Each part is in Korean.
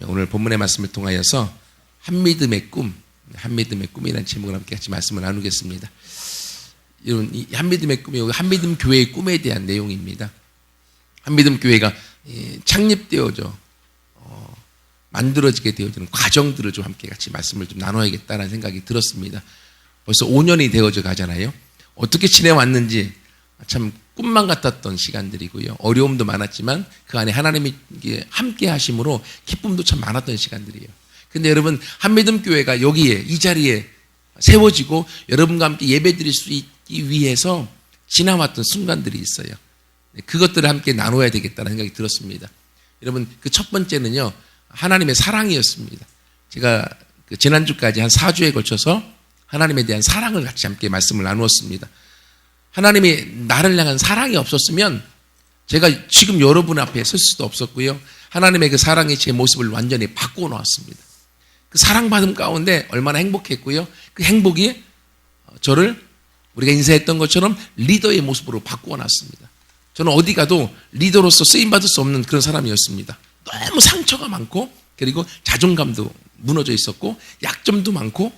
오늘 본문의 말씀을 통하여서 한믿음의 꿈이라는 제목을 함께 같이 말씀을 나누겠습니다. 이런 이 한믿음의 꿈이 한믿음 교회의 꿈에 대한 내용입니다. 한믿음 교회가 창립되어져 만들어지게 되어지는 과정들을 좀 함께 같이 말씀을 좀 나눠야겠다는 생각이 들었습니다. 벌써 5년이 되어져 가잖아요. 어떻게 지내왔는지 참 꿈만 같았던 시간들이고요. 어려움도 많았지만 그 안에 하나님이 함께 하심으로 기쁨도 참 많았던 시간들이에요. 근데 여러분, 한믿음 교회가 여기에 이 자리에 세워지고 여러분과 함께 예배드릴 수 있기 위해서 지나왔던 순간들이 있어요. 그것들을 함께 나눠야 되겠다는 생각이 들었습니다. 여러분, 그 첫 번째는요, 하나님의 사랑이었습니다. 제가 지난주까지 한 4주에 걸쳐서 하나님에 대한 사랑을 같이 함께 말씀을 나누었습니다. 하나님이 나를 향한 사랑이 없었으면 제가 지금 여러분 앞에 설 수도 없었고요. 하나님의 그 사랑이 제 모습을 완전히 바꾸어 놓았습니다. 그 사랑받음 가운데 얼마나 행복했고요. 그 행복이 저를 우리가 인사했던 것처럼 리더의 모습으로 바꾸어 놨습니다. 저는 어디 가도 리더로서 쓰임받을 수 없는 그런 사람이었습니다. 너무 상처가 많고, 그리고 자존감도 무너져 있었고, 약점도 많고,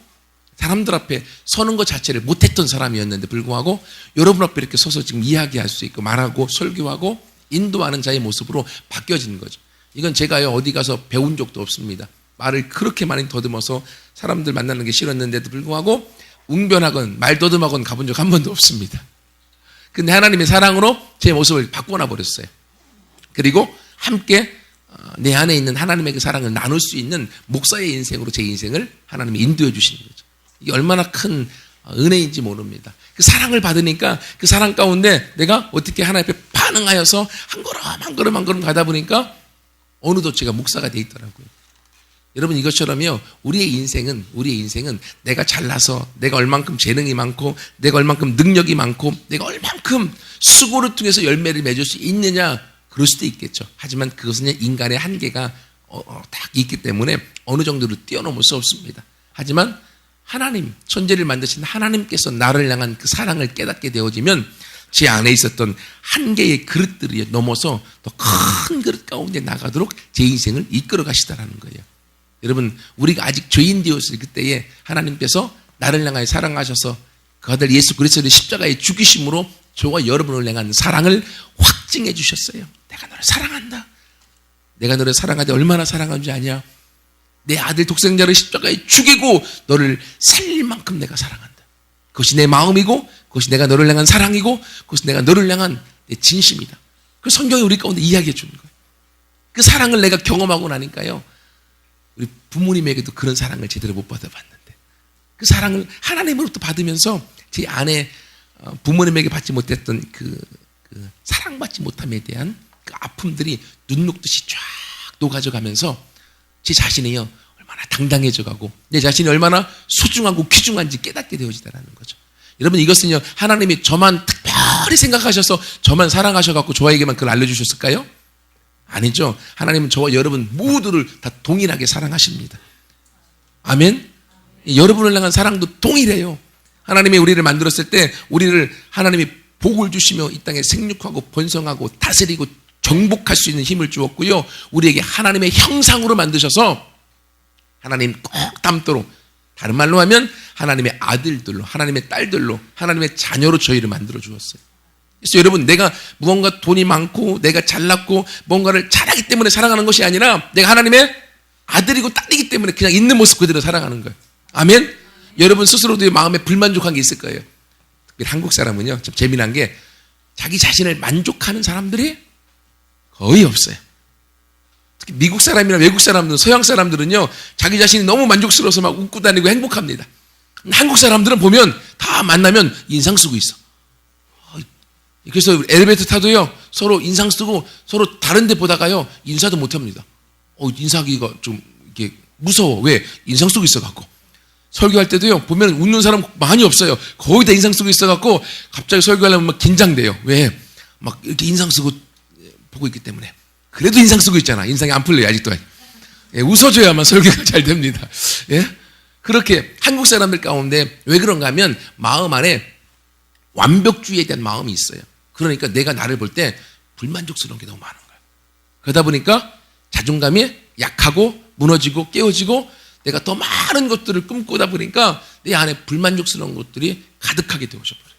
사람들 앞에 서는 것 자체를 못했던 사람이었는데 불구하고 여러분 앞에 이렇게 서서 지금 이야기할 수 있고 말하고 설교하고 인도하는 자의 모습으로 바뀌어진 거죠. 이건 제가요 어디 가서 배운 적도 없습니다. 말을 그렇게 많이 더듬어서 사람들 만나는 게 싫었는데도 불구하고 웅변학원, 말 더듬학원 가본 적 한 번도 없습니다. 근데 하나님의 사랑으로 제 모습을 바꿔놔 버렸어요. 그리고 함께 내 안에 있는 하나님의 그 사랑을 나눌 수 있는 목사의 인생으로 제 인생을 하나님이 인도해 주시는 거죠. 이게 얼마나 큰 은혜인지 모릅니다. 그 사랑을 받으니까 그 사랑 가운데 내가 어떻게 하나님 앞에 반응하여서 한 걸음 가다 보니까 어느덧 제가 목사가 돼 있더라고요. 여러분, 이것처럼요, 우리의 인생은 내가 잘나서, 내가 얼만큼 재능이 많고, 내가 얼만큼 능력이 많고, 내가 얼만큼 수고를 통해서 열매를 맺을 수 있느냐, 그럴 수도 있겠죠. 하지만 그것은 인간의 한계가 딱 있기 때문에 어느 정도로 뛰어넘을 수 없습니다. 하지만 하나님, 천지를 만드신 하나님께서 나를 향한 그 사랑을 깨닫게 되어지면 제 안에 있었던 한계의 그릇들이 넘어서 더 큰 그릇 가운데 나가도록 제 인생을 이끌어 가시다라는 거예요. 여러분, 우리가 아직 죄인 되었을 그때에 하나님께서 나를 향하여 사랑하셔서 그 아들 예수 그리스도의 십자가의 죽이심으로 저와 여러분을 향한 사랑을 확증해 주셨어요. 내가 너를 사랑한다. 내가 너를 사랑하되 얼마나 사랑한 줄 아냐? 내 아들 독생자를 십자가에 죽이고 너를 살릴 만큼 내가 사랑한다. 그것이 내 마음이고, 그것이 내가 너를 향한 사랑이고, 그것이 내가 너를 향한 내 진심이다. 그 성경이 우리 가운데 이야기해 주는 거예요. 그 사랑을 내가 경험하고 나니까요, 우리 부모님에게도 그런 사랑을 제대로 못 받아봤는데 그 사랑을 하나님으로부터 받으면서 제 안에 부모님에게 받지 못했던 그 사랑받지 못함에 대한 그 아픔들이 눈 녹듯이 쫙 녹아져가면서 제 자신이요 얼마나 당당해져 가고 내 자신이 얼마나 소중하고 귀중한지 깨닫게 되어지다라는 거죠. 여러분, 이것은요 하나님이 저만 특별히 생각하셔서 저만 사랑하셔갖고 저에게만 그걸 알려주셨을까요? 아니죠. 하나님은 저와 여러분 모두를 다 동일하게 사랑하십니다. 아멘. 여러분을 향한 사랑도 동일해요. 하나님이 우리를 만들었을 때 우리를 하나님이 복을 주시며 이 땅에 생육하고 번성하고 다스리고 정복할 수 있는 힘을 주었고요, 우리에게 하나님의 형상으로 만드셔서 하나님 꼭 닮도록, 다른 말로 하면 하나님의 아들들로, 하나님의 딸들로, 하나님의 자녀로 저희를 만들어 주었어요. 그래서 여러분, 내가 무언가 돈이 많고 내가 잘났고 뭔가를 잘하기 때문에 사랑하는 것이 아니라 내가 하나님의 아들이고 딸이기 때문에 그냥 있는 모습 그대로 사랑하는 거예요. 아멘. 여러분 스스로도 마음에 불만족한 게 있을 거예요. 특히 한국 사람은요 좀 재미난 게 자기 자신을 만족하는 사람들이 거의 없어요. 특히 미국 사람이나 외국 사람들, 서양 사람들은요 자기 자신이 너무 만족스러워서 막 웃고 다니고 행복합니다. 한국 사람들은 보면 다 만나면 인상 쓰고 있어. 그래서 엘리베이터 타도요 서로 인상 쓰고 서로 다른 데 보다가요 인사도 못 합니다. 인사하기가 좀 이렇게 무서워. 왜? 인상 쓰고 있어갖고. 설교할 때도요 보면 웃는 사람 많이 없어요. 거의 다 인상 쓰고 있어갖고 갑자기 설교하려면 막 긴장돼요. 왜? 막 이렇게 인상 쓰고 보고 있기 때문에. 그래도 인상 쓰고 있잖아. 인상이 안 풀려요 아직도. 예, 웃어줘야만 설교가 잘 됩니다. 예? 그렇게 한국 사람들 가운데 왜 그런가 하면 마음 안에 완벽주의에 대한 마음이 있어요. 그러니까 내가 나를 볼 때 불만족스러운 게 너무 많은 거예요. 그러다 보니까 자존감이 약하고 무너지고 깨어지고 내가 더 많은 것들을 꿈꾸다 보니까 내 안에 불만족스러운 것들이 가득하게 되어져 버려요.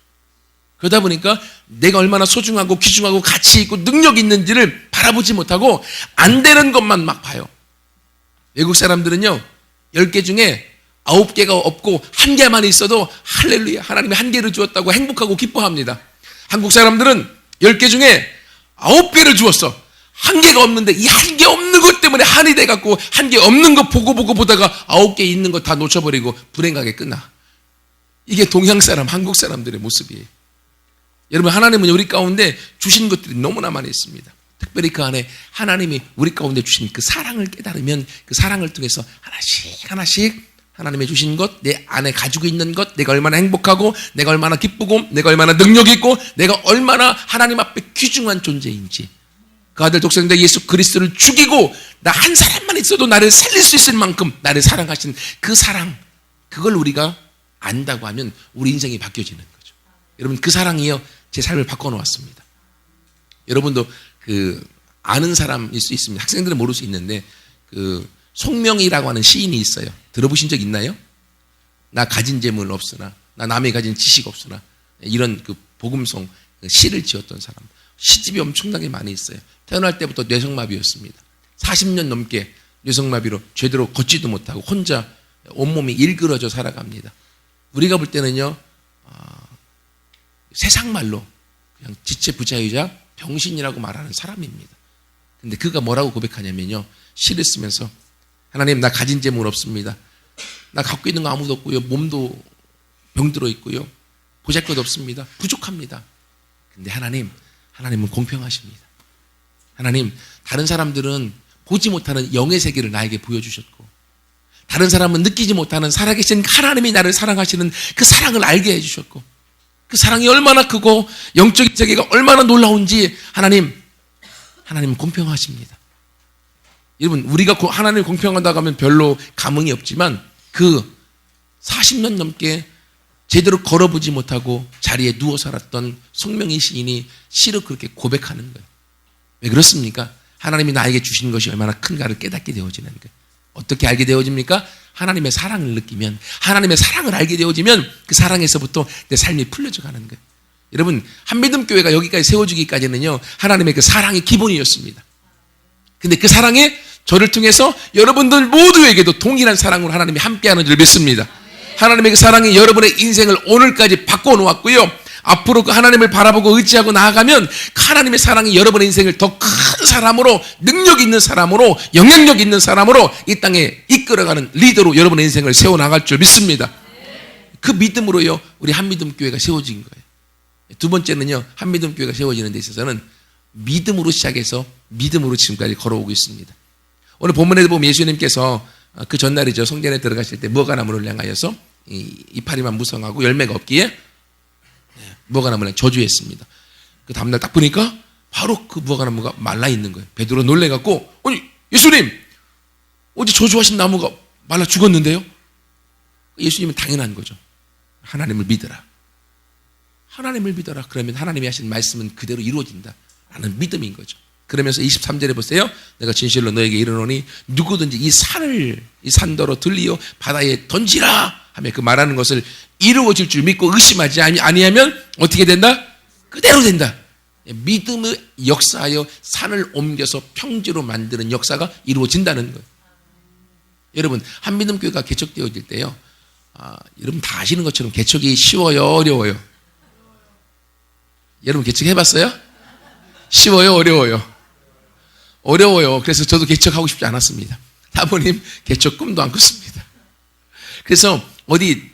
그러다 보니까 내가 얼마나 소중하고 귀중하고 가치 있고 능력 있는지를 바라보지 못하고 안 되는 것만 막 봐요. 외국 사람들은요, 10개 중에 9개가 없고 1개만 있어도 할렐루야, 하나님이 1개를 주었다고 행복하고 기뻐합니다. 한국 사람들은 10개 중에 9개를 주었어. 1개가 없는데 이 1개 없는 것 때문에 한이 돼갖고 1개 없는 거 보고 보다가 9개 있는 거 다 놓쳐버리고 불행하게 끝나. 이게 동양 사람, 한국 사람들의 모습이에요. 여러분, 하나님은 우리 가운데 주신 것들이 너무나 많이 있습니다. 특별히 그 안에 하나님이 우리 가운데 주신 그 사랑을 깨달으면 그 사랑을 통해서 하나씩 하나님의 주신 것, 내 안에 가지고 있는 것, 내가 얼마나 행복하고 내가 얼마나 기쁘고 내가 얼마나 능력 있고 내가 얼마나 하나님 앞에 귀중한 존재인지, 그 아들 독생자 예수 그리스도를 죽이고 나 한 사람만 있어도 나를 살릴 수 있을 만큼 나를 사랑하신 그 사랑, 그걸 우리가 안다고 하면 우리 인생이 바뀌어지는 거죠. 여러분, 그 사랑이요 제 삶을 바꿔놓았습니다. 여러분도 아는 사람일 수 있습니다. 학생들은 모를 수 있는데 송명이라고 하는 시인이 있어요. 들어보신 적 있나요? 나 가진 재물 없으나, 나 남이 가진 지식 없으나, 이런 복음송 시를 지었던 사람. 시집이 엄청나게 많이 있어요. 태어날 때부터 뇌성마비였습니다. 40년 넘게 뇌성마비로 제대로 걷지도 못하고 혼자 온몸이 일그러져 살아갑니다. 우리가 볼 때는요, 세상 말로 그냥 지체부자이자 병신이라고 말하는 사람입니다. 근데 그가 뭐라고 고백하냐면요, 시를 쓰면서 하나님, 나 가진 재물 없습니다. 나 갖고 있는 거 아무도 없고요, 몸도 병들어 있고요, 보잘것 없습니다. 부족합니다. 근데 하나님은 공평하십니다. 하나님, 다른 사람들은 보지 못하는 영의 세계를 나에게 보여주셨고, 다른 사람은 느끼지 못하는 살아계신 하나님이 나를 사랑하시는 그 사랑을 알게 해주셨고, 그 사랑이 얼마나 크고 영적인 세계가 얼마나 놀라운지 하나님은 공평하십니다. 여러분, 우리가 하나님을 공평하다고 하면 별로 감흥이 없지만 40년 넘게 제대로 걸어보지 못하고 자리에 누워 살았던 송명희 시인이 시로 그렇게 고백하는 거예요. 왜 그렇습니까? 하나님이 나에게 주신 것이 얼마나 큰가를 깨닫게 되어지는 거예요. 어떻게 알게 되어집니까? 하나님의 사랑을 느끼면, 하나님의 사랑을 알게 되어지면 그 사랑에서부터 내 삶이 풀려져 가는 거예요. 여러분, 한미듬교회가 여기까지 세워주기까지는요, 하나님의 그 사랑이 기본이었습니다. 근데 그 사랑에 저를 통해서 여러분들 모두에게도 동일한 사랑으로 하나님이 함께하는 줄 믿습니다. 하나님의 그 사랑이 여러분의 인생을 오늘까지 바꿔놓았고요, 앞으로 그 하나님을 바라보고 의지하고 나아가면 그 하나님의 사랑이 여러분의 인생을 더 큰 사람으로, 능력 있는 사람으로, 영향력 있는 사람으로 이 땅에 이끌어가는 리더로 여러분의 인생을 세워나갈 줄 믿습니다. 그 믿음으로요, 우리 한미듬교회가 세워진 거예요. 두 번째는요, 한미듬교회가 세워지는 데 있어서는 믿음으로 시작해서 믿음으로 지금까지 걸어오고 있습니다. 오늘 본문에 보면 예수님께서 그 전날이죠, 성전에 들어가실 때 무화과나무를 향하여서 이파리만 무성하고 열매가 없기에 무화과나무를 저주했습니다. 그 다음날 딱 보니까 바로 그 무화과나무가 말라 있는 거예요. 베드로 놀래갖고, 아니 예수님, 어제 저주하신 나무가 말라 죽었는데요? 예수님은 당연한 거죠. 하나님을 믿어라. 하나님을 믿어라. 그러면 하나님이 하신 말씀은 그대로 이루어진다 라는 믿음인 거죠. 그러면서 23절에 보세요. 내가 진실로 너에게 이르노니 누구든지 이 산더러 들리어 바다에 던지라 하며 그 말하는 것을 이루어질 줄 믿고 의심하지 아니하면 어떻게 된다? 그대로 된다. 믿음의 역사하여 산을 옮겨서 평지로 만드는 역사가 이루어진다는 거예요. 여러분, 한미듬교회가 개척되어질 때요, 여러분 다 아시는 것처럼 개척이 쉬워요, 어려워요? 여러분 개척해봤어요? 쉬워요, 어려워요? 어려워요. 그래서 저도 개척하고 싶지 않았습니다. 사모님 개척 꿈도 안 꿨습니다. 그래서 어디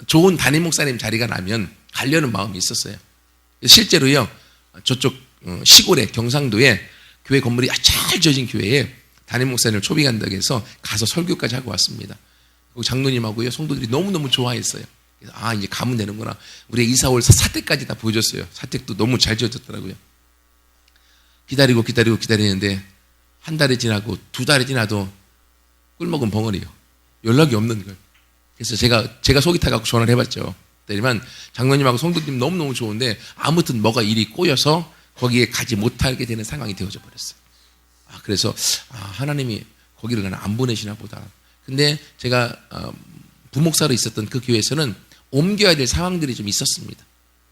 좋은 담임 목사님 자리가 나면 가려는 마음이 있었어요. 실제로요, 저쪽 시골에 경상도에 교회 건물이 잘 지어진 교회에 담임 목사님을 초빙한다고 해서 가서 설교까지 하고 왔습니다. 장로님하고요, 성도들이 너무너무 좋아했어요. 그래서 이제 가면 되는구나. 우리 이사 올 사택까지 다 보여줬어요. 사택도 너무 잘 지어졌더라고요. 기다리는데 한 달이 지나고 두 달이 지나도 꿀먹은 벙어리요. 연락이 없는 거예요. 그래서 제가 속이 타갖고 전화를 해봤죠. 그랬더니만 장로님하고 성도님 너무너무 좋은데 아무튼 뭐가 일이 꼬여서 거기에 가지 못하게 되는 상황이 되어져 버렸어요. 그래서 하나님이 거기를 나는 안 보내시나 보다. 근데 제가 부목사로 있었던 그 교회에서는 옮겨야 될 상황들이 좀 있었습니다.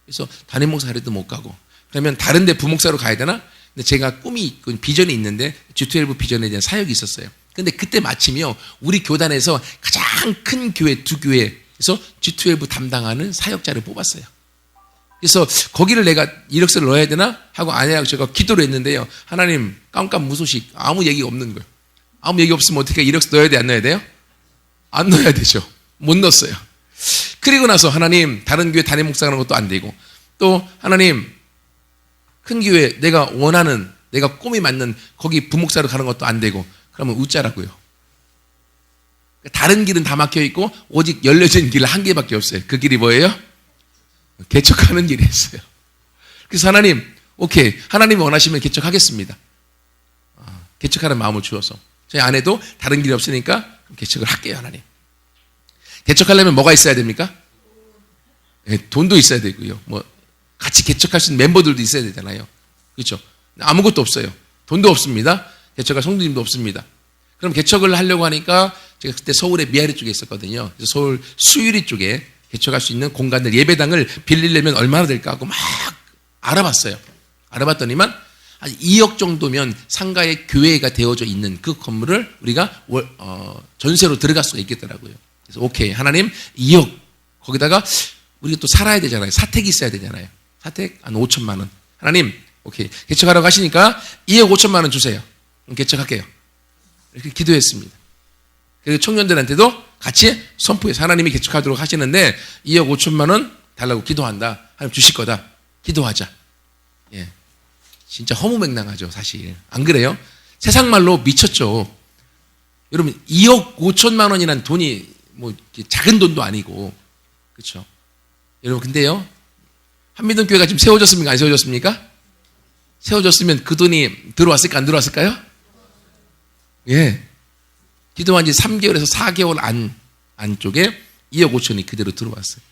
그래서 담임 목사 자리도 못 가고, 그러면 다른 데 부목사로 가야 되나? 근데 제가 꿈이 있고 비전이 있는데 G12 비전에 대한 사역이 있었어요. 근데 그때 마침요, 우리 교단에서 가장 큰 교회 2교회에서 G12 담당하는 사역자를 뽑았어요. 그래서 거기를 내가 이력서를 넣어야 되나 하고 아내하고 제가 기도를 했는데요. 하나님, 깜깜무소식, 아무 얘기가 없는 거예요. 아무 얘기 없으면 어떻게 이력서 넣어야 돼, 안 넣어야 돼요? 안 넣어야 되죠. 못 넣었어요. 그리고 나서 하나님, 다른 교회 담임 목사 하는 것도 안 되고, 또 하나님, 큰 교회 내가 원하는, 내가 꿈이 맞는 거기 부목사로 가는 것도 안 되고, 그러면 웃자라고요. 다른 길은 다 막혀 있고 오직 열려진 길 한 개밖에 없어요. 그 길이 뭐예요? 개척하는 길이었어요. 그래서 하나님, 오케이, 하나님이 원하시면 개척하겠습니다. 개척하는 마음을 주어서 저희 아내도 다른 길이 없으니까 그럼 개척을 할게요. 하나님. 개척하려면 뭐가 있어야 됩니까? 네, 돈도 있어야 되고요. 뭐 같이 개척할 수 있는 멤버들도 있어야 되잖아요. 그렇죠? 아무것도 없어요. 돈도 없습니다. 개척할 성도님도 없습니다. 그럼 개척을 하려고 하니까 제가 그때 서울의 미아리 쪽에 있었거든요. 그래서 서울 수유리 쪽에 개척할 수 있는 공간들, 예배당을 빌리려면 얼마나 될까 하고 막 알아봤어요. 알아봤더니만 한 2억 정도면 상가에 교회가 되어져 있는 그 건물을 우리가 전세로 들어갈 수가 있겠더라고요. 그래서 오케이, 하나님 2억, 거기다가 우리가 또 살아야 되잖아요. 사택이 있어야 되잖아요. 사택 한 5천만 원. 하나님, 오케이, 개척하라고 하시니까 2억 5천만 원 주세요. 그럼 개척할게요. 이렇게 기도했습니다. 그리고 청년들한테도 같이 선포해서 하나님이 개척하도록 하시는데 2억 5천만 원 달라고 기도한다. 하나님 주실 거다. 기도하자. 예, 진짜 허무맹랑하죠, 사실. 안 그래요? 세상 말로 미쳤죠. 여러분, 2억 5천만 원이란 돈이 뭐 작은 돈도 아니고, 그렇죠? 여러분, 근데요, 한미동 교회가 지금 세워졌습니까? 안 세워졌습니까? 세워졌으면 그 돈이 들어왔을까? 안 들어왔을까요? 예. 기도한 지 3개월에서 4개월 안쪽에 2억 5천이 그대로 들어왔어요.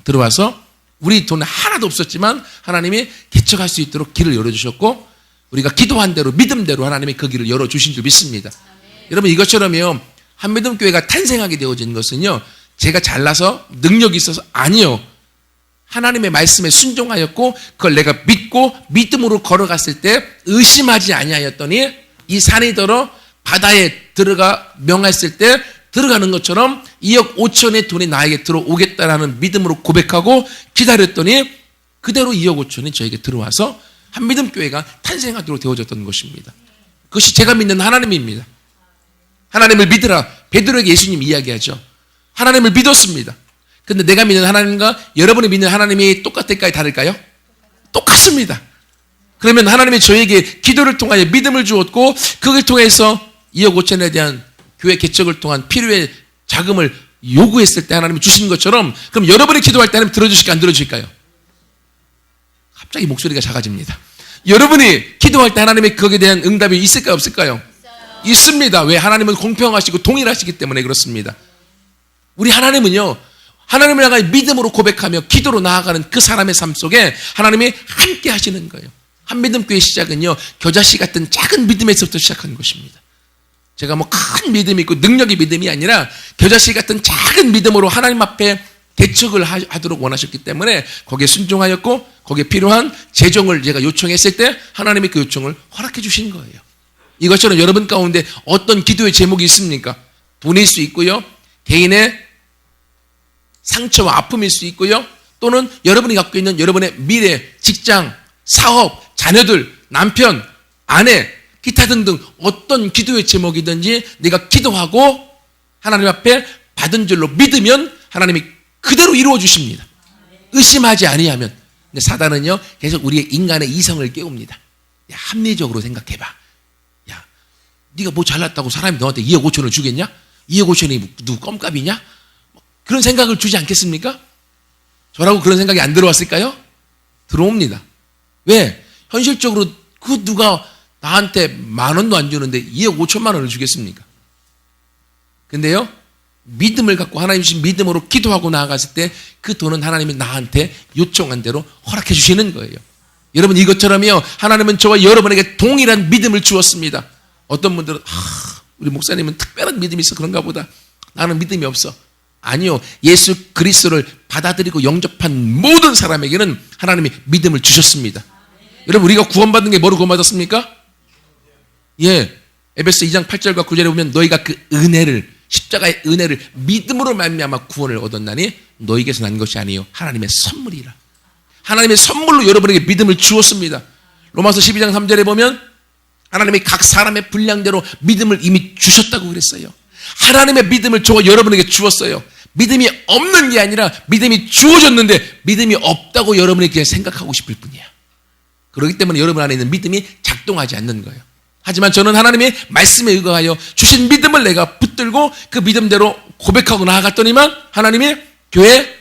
들어와서 우리 돈 하나도 없었지만 하나님이 개척할 수 있도록 길을 열어주셨고, 우리가 기도한 대로 믿음대로 하나님이 그 길을 열어주신 줄 믿습니다. 여러분, 이것처럼요, 한미동교회가 탄생하게 되어진 것은요, 제가 잘나서 능력이 있어서 아니요, 하나님의 말씀에 순종하였고 그걸 내가 믿고 믿음으로 걸어갔을 때 의심하지 아니하였더니 이 산이 더러 바다에 들어가 명했을 때 들어가는 것처럼 2억 5천의 돈이 나에게 들어오겠다라는 믿음으로 고백하고 기다렸더니 그대로 2억 5천이 저에게 들어와서 한미동교회가 탄생하도록 되어졌던 것입니다. 그것이 제가 믿는 하나님입니다. 하나님을 믿으라. 베드로에게 예수님 이야기하죠. 하나님을 믿었습니다. 근데 내가 믿는 하나님과 여러분이 믿는 하나님이 똑같을까요? 다를까요? 똑같습니다. 그러면 하나님이 저에게 기도를 통하여 믿음을 주었고 그걸 통해서 2억 5천에 대한 교회 개척을 통한 필요의 자금을 요구했을 때 하나님이 주신 것처럼, 그럼 여러분이 기도할 때 하나님 들어주실까요? 안 들어주실까요? 갑자기 목소리가 작아집니다. 여러분이 기도할 때 하나님의 거기에 대한 응답이 있을까요? 없을까요? 있습니다. 왜? 하나님은 공평하시고 동일하시기 때문에 그렇습니다. 우리 하나님은요, 하나님을 향하여 믿음으로 고백하며 기도로 나아가는 그 사람의 삶 속에 하나님이 함께 하시는 거예요. 한미동교회 시작은요, 겨자씨 같은 작은 믿음에서부터 시작한 것입니다. 제가 뭐 큰 믿음이 있고 능력이 믿음이 아니라 겨자씨 같은 작은 믿음으로 하나님 앞에 개척을 하도록 원하셨기 때문에 거기에 순종하였고 거기에 필요한 재정을 제가 요청했을 때 하나님이 그 요청을 허락해 주신 거예요. 이것처럼 여러분 가운데 어떤 기도의 제목이 있습니까? 돈일 수 있고요, 개인의 상처와 아픔일 수 있고요, 또는 여러분이 갖고 있는 여러분의 미래, 직장, 사업, 자녀들, 남편, 아내, 기타 등등 어떤 기도의 제목이든지 내가 기도하고 하나님 앞에 받은 줄로 믿으면 하나님이 그대로 이루어 주십니다. 의심하지 아니하면. 근데 사단은요, 계속 우리의 인간의 이성을 깨웁니다. 야, 합리적으로 생각해봐. 야, 네가 뭐 잘났다고 사람이 너한테 2억 5천을 주겠냐? 2억 5천이 누구 껌값이냐? 그런 생각을 주지 않겠습니까? 저라고 그런 생각이 안 들어왔을까요? 들어옵니다. 왜? 현실적으로 그 누가 나한테 10,000원도 안 주는데 2억 5천만 원을 주겠습니까? 근데요, 믿음을 갖고 하나님 주신 믿음으로 기도하고 나아갔을 때 그 돈은 하나님이 나한테 요청한 대로 허락해 주시는 거예요. 여러분, 이것처럼요, 하나님은 저와 여러분에게 동일한 믿음을 주었습니다. 어떤 분들은 우리 목사님은 특별한 믿음이 있어 그런가 보다. 나는 믿음이 없어. 아니요. 예수 그리스도를 받아들이고 영접한 모든 사람에게는 하나님이 믿음을 주셨습니다. 여러분, 우리가 구원받은 게 뭐로 구원받았습니까? 예. 에베소 2장 8절과 9절에 보면 너희가 그 은혜를, 십자가의 은혜를 믿음으로 말미암아 구원을 얻었나니 너희에게서 난 것이 아니요 하나님의 선물이라. 하나님의 선물로 여러분에게 믿음을 주었습니다. 로마서 12장 3절에 보면 하나님이 각 사람의 분량대로 믿음을 이미 주셨다고 그랬어요. 하나님의 믿음을 여러분에게 주었어요. 믿음이 없는 게 아니라 믿음이 주어졌는데 믿음이 없다고 여러분이 그냥 생각하고 싶을 뿐이야. 그렇기 때문에 여러분 안에 있는 믿음이 작동하지 않는 거예요. 하지만 저는 하나님의 말씀에 의거하여 주신 믿음을 내가 붙들고 그 믿음대로 고백하고 나아갔더니만 하나님이 교회에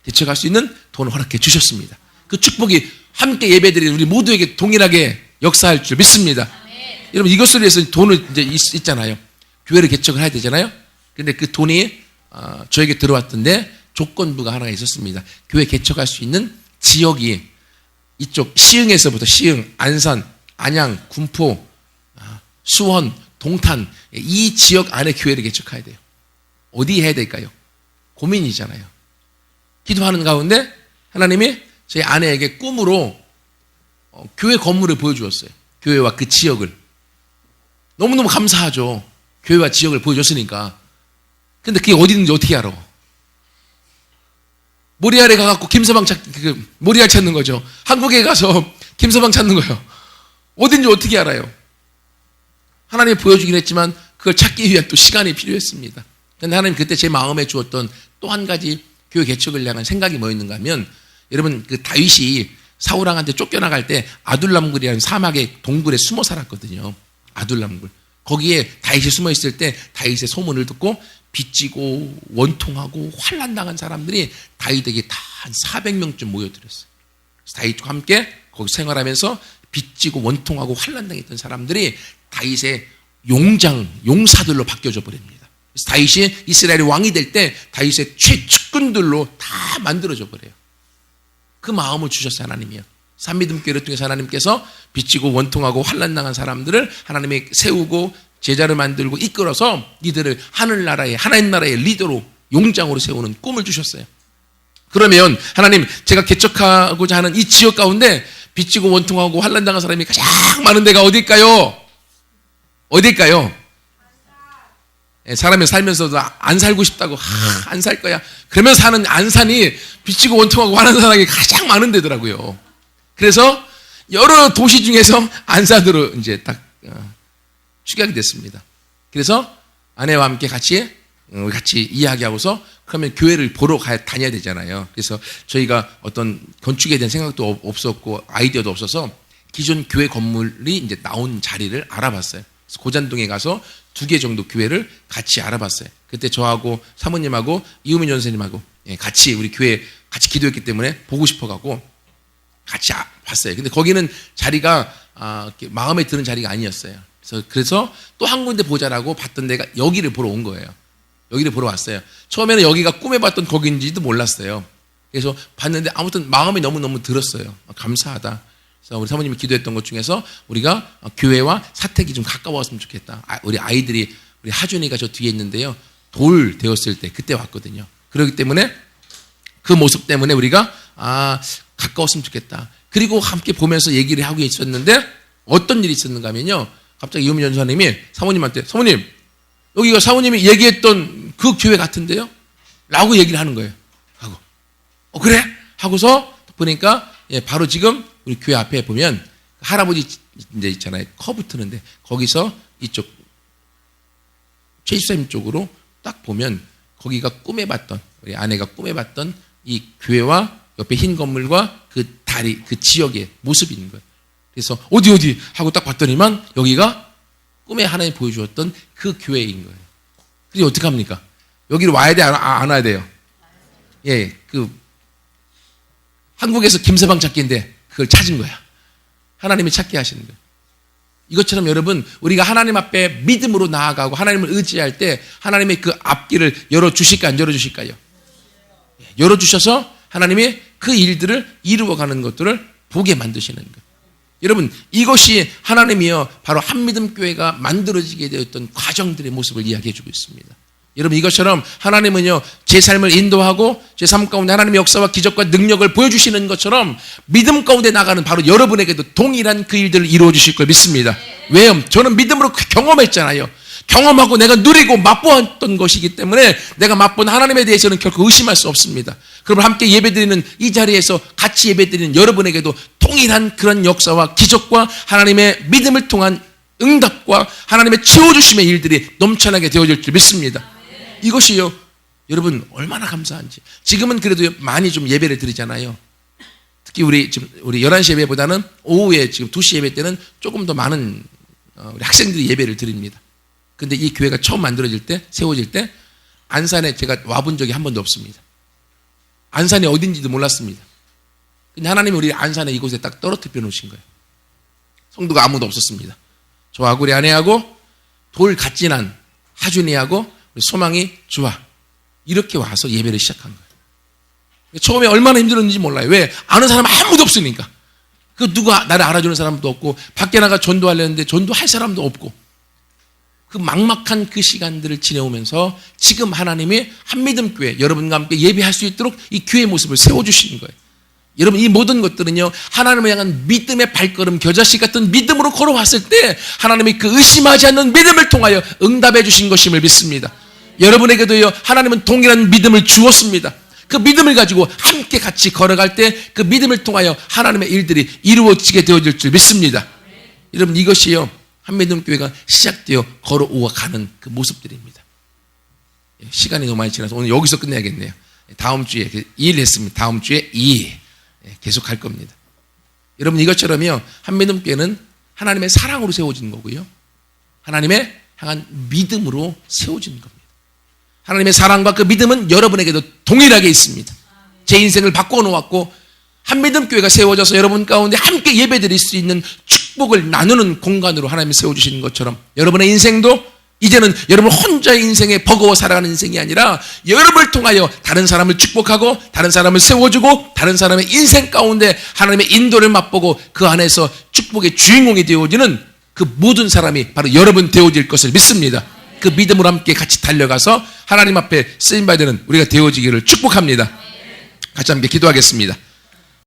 개척할 수 있는 돈을 허락해 주셨습니다. 그 축복이 함께 예배드리는 우리 모두에게 동일하게 역사할 줄 믿습니다. 여러분, 이것을 위해서 돈을 이제 있잖아요. 교회를 개척을 해야 되잖아요. 근데 그 돈이 저에게 들어왔던데 조건부가 하나가 있었습니다. 교회 개척할 수 있는 지역이 이쪽 시흥에서부터 시흥, 안산, 안양, 군포, 수원, 동탄 이 지역 안에 교회를 개척해야 돼요. 어디 해야 될까요? 고민이잖아요. 기도하는 가운데 하나님이 저희 아내에게 꿈으로 교회 건물을 보여주었어요. 교회와 그 지역을. 너무너무 감사하죠. 교회와 지역을 보여줬으니까. 근데 그게 어디 있는지 어떻게 알아? 모리알에 가갖고 모리알 찾는 거죠. 한국에 가서 김서방 찾는 거예요. 어딘지 어떻게 알아요? 하나님이 보여주긴 했지만 그걸 찾기 위한 또 시간이 필요했습니다. 그런데 하나님 그때 제 마음에 주었던 또 한 가지 교회 개척을 향한 생각이 뭐였는가 하면, 여러분 그 다윗이 사울왕한테 쫓겨나갈 때 아둘람굴이라는 사막의 동굴에 숨어 살았거든요. 아둘람굴. 거기에 다윗이 숨어 있을 때 다윗의 소문을 듣고 빚지고 원통하고 환난당한 사람들이 다윗에게 다 한 400명쯤 모여들었어요. 다윗과 함께 거기 생활하면서 빚지고 원통하고 환난당했던 사람들이 다윗의 용사들로 바뀌어져 버립니다. 그래서 다윗이 이스라엘의 왕이 될 때 다윗의 최측근들로 다 만들어져 버려요. 그 마음을 주셨어요, 하나님이요. 산미듬교회를 통해서 하나님께서 빚지고 원통하고 환난당한 사람들을 하나님이 세우고 제자를 만들고 이끌어서 이들을 하늘나라의 하나님 나라의 리더로 용장으로 세우는 꿈을 주셨어요. 그러면 하나님, 제가 개척하고자 하는 이 지역 가운데 빚지고 원통하고 환난당한 사람이 가장 많은 데가 어딜까요? 어딜까요? 사람이 살면서도 안 살고 싶다고 안 살 거야. 그러면 사는 안산이 빚지고 원통하고 환난당한 사람이 가장 많은 데더라고요. 그래서 여러 도시 중에서 안산으로 이제 딱 축약이 됐습니다. 그래서 아내와 함께 같이 이야기하고서 그러면 교회를 보러 다녀야 되잖아요. 그래서 저희가 어떤 건축에 대한 생각도 없었고 아이디어도 없어서 기존 교회 건물이 이제 나온 자리를 알아봤어요. 그래서 고잔동에 가서 2개 정도 교회를 같이 알아봤어요. 그때 저하고 사모님하고 이우민 전사님하고 같이 우리 교회 같이 기도했기 때문에 보고 싶어가고 같이 봤어요. 근데 거기는 자리가 마음에 드는 자리가 아니었어요. 그래서 또 한 군데 보자라고 봤던 데가 여기를 보러 온 거예요. 여기를 보러 왔어요. 처음에는 여기가 꿈에 봤던 거기인지도 몰랐어요. 그래서 봤는데 아무튼 마음이 너무너무 들었어요. 감사하다. 그래서 우리 사모님이 기도했던 것 중에서 우리가 교회와 사택이 좀 가까웠으면 좋겠다. 우리 아이들이, 우리 하준이가 저 뒤에 있는데요. 돌 되었을 때 그때 왔거든요. 그렇기 때문에 그 모습 때문에 우리가 가까웠으면 좋겠다. 그리고 함께 보면서 얘기를 하고 있었는데 어떤 일이 있었는가 하면요. 갑자기 이우민 전사님이 사모님한테, 사모님, 여기가 사모님이 얘기했던 그 교회 같은데요? 라고 얘기를 하는 거예요. 하고, 그래? 하고서 보니까 바로 지금 우리 교회 앞에 보면 할아버지 이제 있잖아요. 커브 트는데 거기서 이쪽 최집사님 쪽으로 딱 보면 거기가 꿈에 봤던, 우리 아내가 꿈에 봤던 이 교회와 옆에 흰 건물과 그 다리, 그 지역의 모습이 있는 거예요. 그래서 어디 하고 딱 봤더니만 여기가 꿈에 하나님 보여주었던 그 교회인 거예요. 그래서 어떻게 합니까? 여기로 와야 돼? 안 와야 돼요? 예, 한국에서 김서방 찾기인데 그걸 찾은 거야. 하나님이 찾게 하시는 거예요. 이것처럼 여러분, 우리가 하나님 앞에 믿음으로 나아가고 하나님을 의지할 때 하나님의 그 앞길을 열어주실까 안 열어주실까요? 열어주셔서 하나님이 그 일들을 이루어가는 것들을 보게 만드시는 거예요. 여러분, 이것이 하나님이여 바로 한믿음 교회가 만들어지게 되었던 과정들의 모습을 이야기해 주고 있습니다. 여러분, 이것처럼 하나님은요, 제 삶을 인도하고 제 삶 가운데 하나님의 역사와 기적과 능력을 보여주시는 것처럼 믿음 가운데 나가는 바로 여러분에게도 동일한 그 일들을 이루어 주실 걸 믿습니다. 왜요? 저는 믿음으로 경험했잖아요. 경험하고 내가 누리고 맛보았던 것이기 때문에 내가 맛본 하나님에 대해서는 결코 의심할 수 없습니다. 그럼 함께 예배드리는 이 자리에서 같이 예배드리는 여러분에게도 동일한 그런 역사와 기적과 하나님의 믿음을 통한 응답과 하나님의 채워주심의 일들이 넘쳐나게 되어질 줄 믿습니다. 이것이요, 여러분 얼마나 감사한지. 지금은 그래도 많이 좀 예배를 드리잖아요. 특히 우리 11시 예배보다는 오후에 지금 2시 예배 때는 조금 더 많은 우리 학생들이 예배를 드립니다. 근데 이 교회가 처음 만들어질 때, 세워질 때 안산에 제가 와본 적이 한 번도 없습니다. 안산이 어딘지도 몰랐습니다. 근데 하나님이 우리 안산에 이곳에 딱 떨어뜨려 놓으신 거예요. 성도가 아무도 없었습니다. 저하고 우리 아내하고 돌 갓진한 하준이하고 우리 소망이 주와 이렇게 와서 예배를 시작한 거예요. 처음에 얼마나 힘들었는지 몰라요. 왜? 아는 사람 아무도 없으니까. 그 누가 나를 알아주는 사람도 없고 밖에 나가 전도하려는데 전도할 사람도 없고 그 막막한 그 시간들을 지내오면서 지금 하나님이 한믿음 교회 여러분과 함께 예배할 수 있도록 이 교회의 모습을 세워주시는 거예요. 여러분, 이 모든 것들은요, 하나님을 향한 믿음의 발걸음, 겨자씨 같은 믿음으로 걸어왔을 때 하나님이 그 의심하지 않는 믿음을 통하여 응답해 주신 것임을 믿습니다. 여러분에게도요, 하나님은 동일한 믿음을 주었습니다. 그 믿음을 가지고 함께 같이 걸어갈 때 그 믿음을 통하여 하나님의 일들이 이루어지게 되어질 줄 믿습니다. 여러분, 이것이요, 한믿음 교회가 시작되어 걸어오어 가는 그 모습들입니다. 시간이 너무 많이 지나서 오늘 여기서 끝내야겠네요. 다음 주에 2일 했습니다. 다음 주에 2일 계속 할 겁니다. 여러분, 이것처럼요, 한믿음 교회는 하나님의 사랑으로 세워지는 거고요, 하나님의 향한 믿음으로 세워지는 겁니다. 하나님의 사랑과 그 믿음은 여러분에게도 동일하게 있습니다. 제 인생을 바꿔 놓았고 한믿음 교회가 세워져서 여러분 가운데 함께 예배드릴 수 있는 축복을 나누는 공간으로 하나님이 세워주시는 것처럼 여러분의 인생도 이제는 여러분 혼자의 인생에 버거워 살아가는 인생이 아니라 여러분을 통하여 다른 사람을 축복하고 다른 사람을 세워주고 다른 사람의 인생 가운데 하나님의 인도를 맛보고 그 안에서 축복의 주인공이 되어지는 그 모든 사람이 바로 여러분 되어질 것을 믿습니다. 그 믿음으로 함께 같이 달려가서 하나님 앞에 쓰임받는 우리가 되어지기를 축복합니다. 같이 함께 기도하겠습니다.